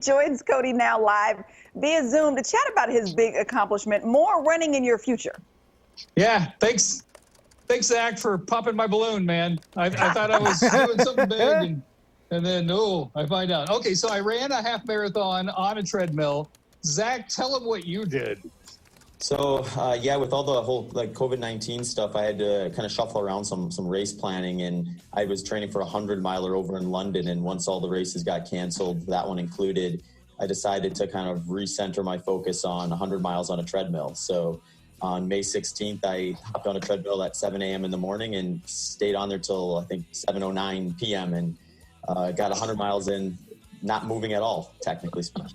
Joins Cody now live via Zoom to chat about his big accomplishment, more running in your future. Yeah, thanks, Zach, for popping my balloon, man. I thought I was doing something big, and then, I find out. Okay, so I ran a half marathon on a treadmill. Zach, tell him what you did. So, yeah, with all the whole COVID-19 stuff, I had to kind of shuffle around some race planning, and I was training for a 100-miler over in London. And once all the races got canceled, that one included, I decided to kind of recenter my focus on 100 miles on a treadmill. So on May 16th, I hopped on a treadmill at 7 a.m. in the morning and stayed on there till I think 7:09 p.m. and got 100 miles in, not moving at all, technically speaking.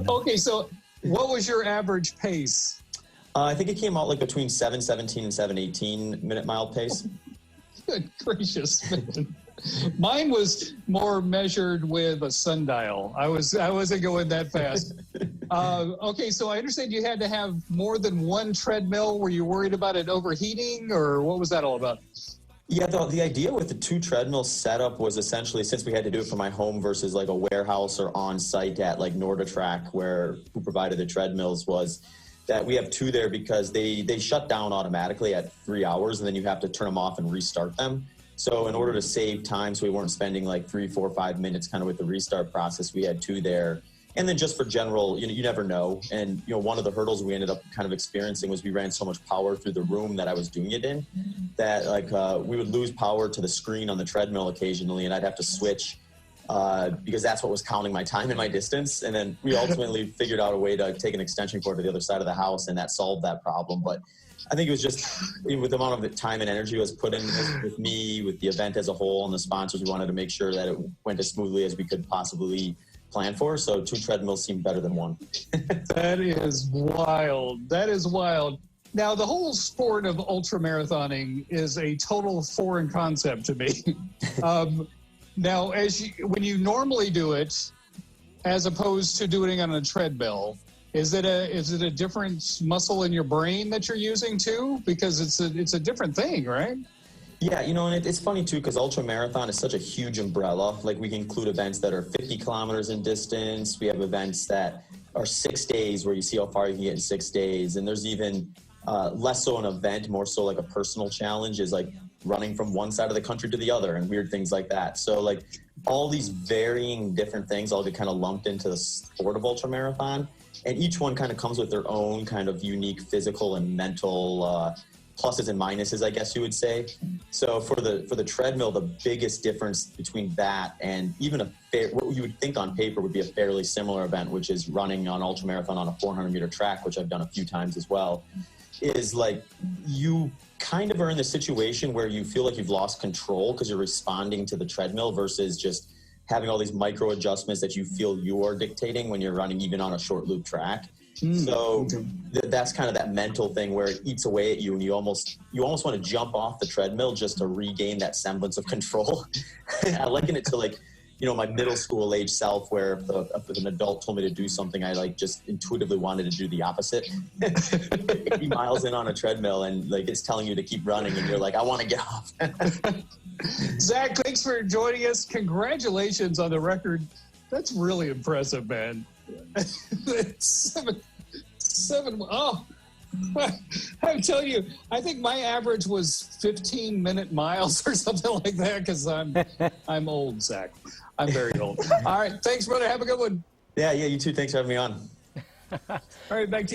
Okay, so what was your average pace? I think it came out like between 7:17 and 7:18 minute mile pace. Good gracious, man. Mine was more measured with a sundial. I wasn't going that fast. Okay, so I understand you had to have more than one treadmill. Were you worried about it overheating, or what was that all about? Yeah, the idea with the two treadmill setup was essentially, since we had to do it from my home versus like a warehouse or on site at like NordiTrack, who provided the treadmills, was that we have two there because they shut down automatically at 3 hours, and then you have to turn them off and restart them. So in order to save time, so we weren't spending like 3, 4, 5 minutes kind of with the restart process, we had two there. And then just for general, you never know. And, one of the hurdles we ended up kind of experiencing was we ran so much power through the room that I was doing it in that we would lose power to the screen on the treadmill occasionally, and I'd have to switch because that's what was counting my time and my distance. And then we ultimately figured out a way to take an extension cord to the other side of the house, and that solved that problem. But I think it was just with the amount of time and energy was put in with me, with the event as a whole, and the sponsors, we wanted to make sure that it went as smoothly as we could possibly plan for. So two treadmills seemed better than one. That is wild. That is wild. Now, the whole sport of ultramarathoning is a total foreign concept to me. Now, when you normally do it, as opposed to doing it on a treadmill, is it a different muscle in your brain that you're using too? Because it's a different thing, right? Yeah, and it's funny too, because ultra marathon is such a huge umbrella. Like, we can include events that are 50 kilometers in distance. We have events that are 6 days, where you see how far you can get in 6 days. And there's even less so an event, more so like a personal challenge, is like running from one side of the country to the other and weird things like that. So like all these varying different things all get kind of lumped into the sport of ultra marathon. And each one kind of comes with their own kind of unique physical and mental pluses and minuses, I guess you would say. So for the treadmill, the biggest difference between that and even what you would think on paper would be a fairly similar event, which is running on ultramarathon on a 400-meter track, which I've done a few times as well, is like you kind of are in the situation where you feel like you've lost control because you're responding to the treadmill versus just having all these micro adjustments that you feel you're dictating when you're running even on a short loop track. So that's kind of that mental thing where it eats away at you, and you almost want to jump off the treadmill just to regain that semblance of control. I liken it to like, my middle school age self, where if an adult told me to do something, I like just intuitively wanted to do the opposite. 80 miles in on a treadmill, and like it's telling you to keep running, and you're like, I want to get off. Zach, thanks for joining us. Congratulations on the record. That's really impressive, man. seven. Oh, I'm telling you, I think my average was 15-minute miles or something like that, because I'm old, Zach. I'm very old. All right, thanks, brother. Have a good one. Yeah, you too. Thanks for having me on. All right, back to you.